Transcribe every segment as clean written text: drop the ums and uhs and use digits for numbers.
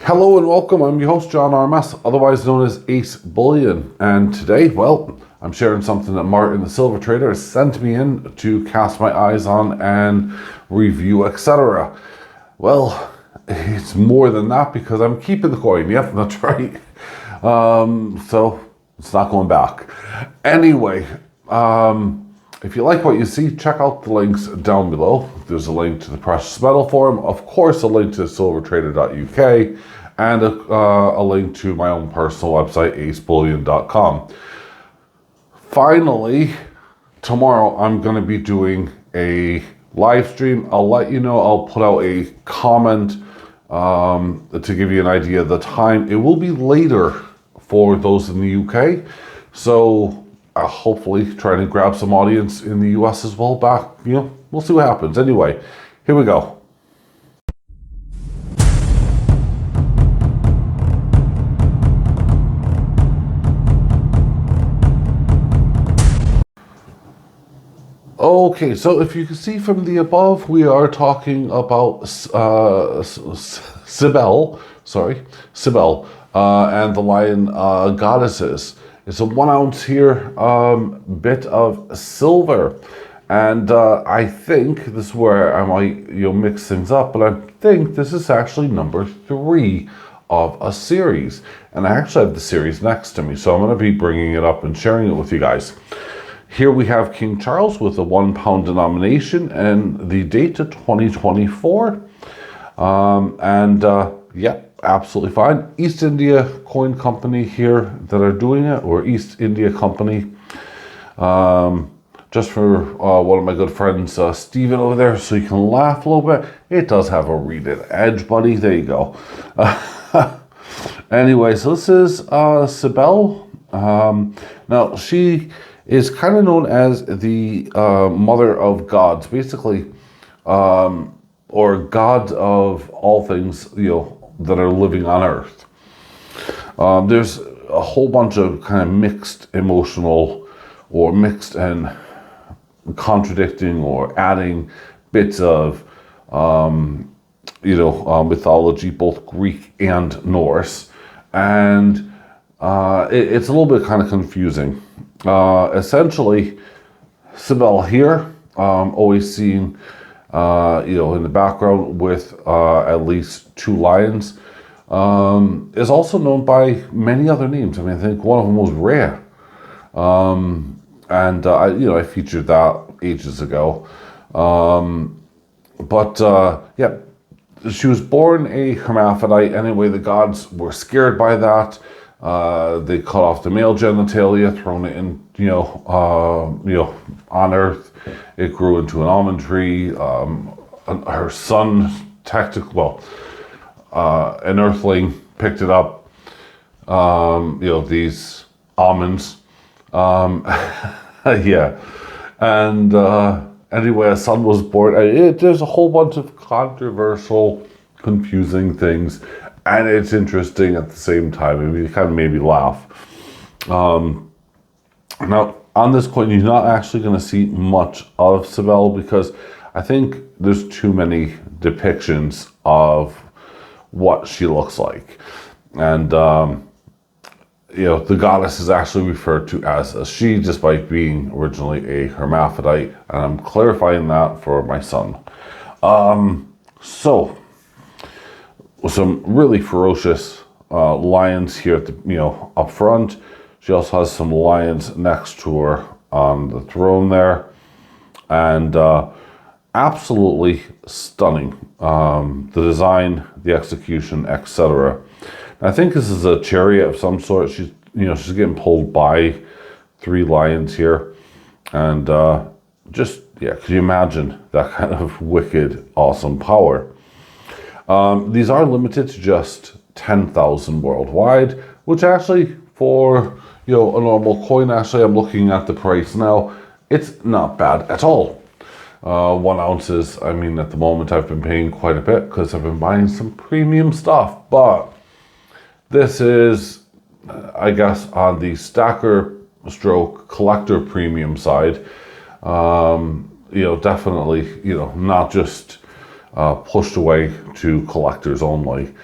Hello and welcome. I'm your host, John RMS, otherwise known as AceBullion. And today, well, I'm sharing something that Martin, the silver trader, has sent me in to cast my eyes on and review, etc. Well, it's more than that because I'm keeping the coin. Yep, that's right. So it's not going back. Anyway, if you like what you see, check out the links down below. There's a link to the Precious Metal Forum, of course, a link to silvertrader.uk, and a link to my own personal website, AceBullion.com. Finally, tomorrow I'm going to be doing a live stream. I'll let you know. I'll put out a comment to give you an idea of the time. It will be later for those in the UK, so hopefully trying to grab some audience in the US as well back. We'll see what happens. Anyway, here we go. Okay, so if you can see from the above, we are talking about Cybele, and the lion goddesses. It's a 1 ounce here, bit of silver, and I think this is where I might mix things up, but I think this is actually number 3 of a series, and I actually have the series next to me, so I'm going to be bringing it up and sharing it with you guys. Here we have King Charles with a £1 denomination and the date of 2024, yeah, absolutely fine. East India Coin Company here that are doing it, or East India Company. Just for one of my good friends, Steven over there, so you can laugh a little bit. It does have a reeded edge, buddy. There you go. Anyway, so this is Cybele. Now, she is kind of known as the mother of gods, basically, or god of all things, that are living on Earth. There's a whole bunch of kind of mixed emotional, or mixed and contradicting or adding bits of, mythology, both Greek and Norse, and it's a little bit kind of confusing. Essentially, Cybele here, always seen, in the background with at least 2 lions, is also known by many other names. I mean, I think one of them was Rare, I featured that ages ago. Yeah, she was born a hermaphrodite. Anyway, the gods were scared by that. They cut off the male genitalia, thrown it in, on Earth. It grew into an almond tree. Her son, an earthling, picked it up. These almonds. Yeah. And anyway, a son was born. There's a whole bunch of controversial, confusing things. And it's interesting at the same time. I mean, it kind of made me laugh. Now, on this coin, you're not actually going to see much of Cybele because I think there's too many depictions of what she looks like. And, the goddess is actually referred to as a she, despite being originally a hermaphrodite. And I'm clarifying that for my son. Some really ferocious lions here at the, up front. She also has some lions next to her on the throne there, and absolutely stunning. The design, the execution, etc. I think this is a chariot of some sort. She's getting pulled by 3 lions here, and could you imagine that kind of wicked, awesome power? These are limited to just 10,000 worldwide, which actually for a normal coin, actually I'm looking at the price now, it's not bad at all. 1 ounces, I mean, at the moment I've been paying quite a bit because I've been buying some premium stuff, but this is, I guess, on the stacker stroke collector premium side. Definitely, not just pushed away to collectors only.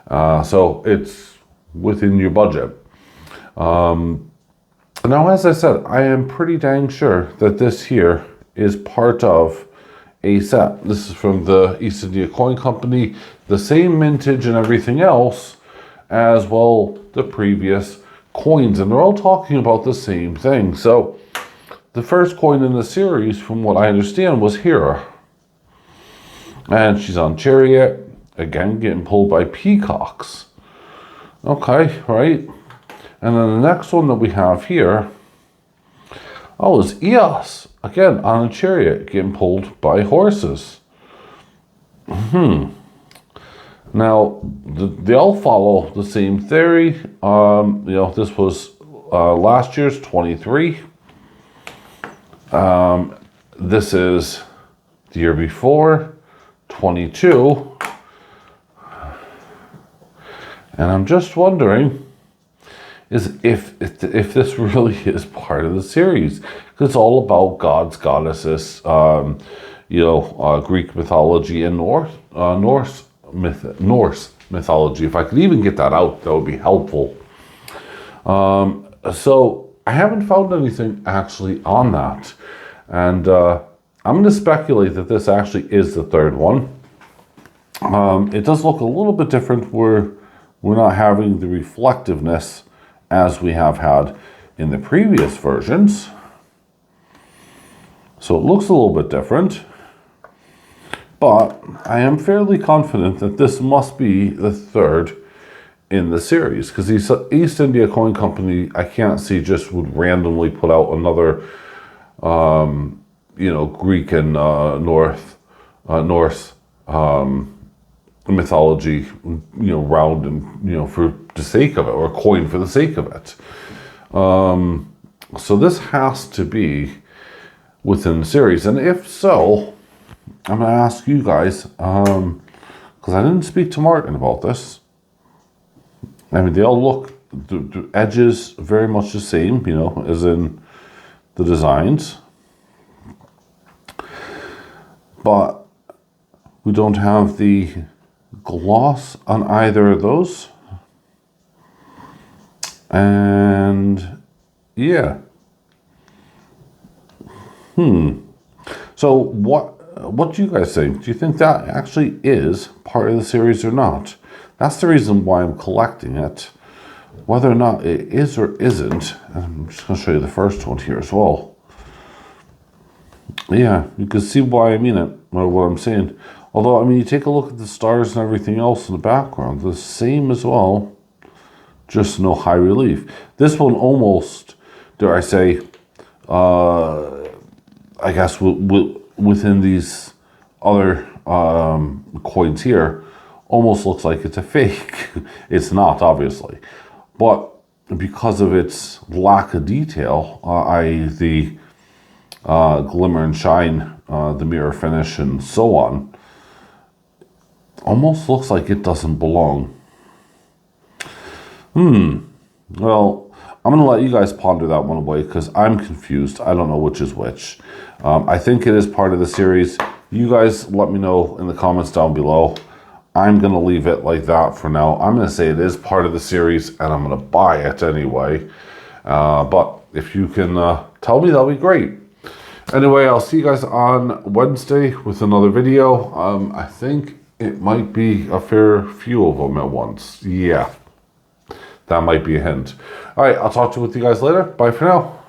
So it's within your budget. Now, as I said, I am pretty dang sure that this here is part of a set. This is from the East India Coin Company, the same mintage and everything else as well the previous coins, and they're all talking about the same thing. So the first coin in the series, from what I understand, was Hera, and she's on Chariot, again getting pulled by peacocks. Okay, right. And then the next one that we have here, oh, is Eos, again on a chariot, getting pulled by horses. Now, they all follow the same theory. This was last year's 23. This is the year before, 22. And I'm just wondering if this really is part of the series, because it's all about gods, goddesses, Greek mythology and Norse mythology. If I could even get that out, that would be helpful. So I haven't found anything actually on that, and I'm going to speculate that this actually is the third one. It does look a little bit different, where we're not having the reflectiveness as we have had in the previous versions. So it looks a little bit different, but I am fairly confident that this must be the third in the series, because the East India Coin Company, I can't see just would randomly put out another, Greek and Norse mythology, round and, for the sake of it, or a coin for the sake of it. So this has to be within the series, and if so, I'm going to ask you guys, because I didn't speak to Martin about this. I mean, they all look, the edges very much the same, as in the designs, but we don't have the gloss on either of those. And yeah. So what do you guys think? Do you think that actually is part of the series or not? That's the reason why I'm collecting it. Whether or not it is or isn't, I'm just going to show you the first one here as well. Yeah, you can see why I mean it, or what I'm saying. Although, I mean, you take a look at the stars and everything else in the background, the same as well, just no high relief. This one almost, dare I say, I guess within these other coins here, almost looks like it's a fake. It's not, obviously. But because of its lack of detail, i.e. the glimmer and shine, the mirror finish and so on, almost looks like it doesn't belong. Well, I'm going to let you guys ponder that one away, because I'm confused. I don't know which is which. I think it is part of the series. You guys let me know in the comments down below. I'm going to leave it like that for now. I'm going to say it is part of the series, and I'm going to buy it anyway. But if you can tell me, that'll be great. Anyway, I'll see you guys on Wednesday with another video. I think it might be a fair few of them at once. Yeah, that might be a hint. All right, I'll talk to you with you guys later. Bye for now.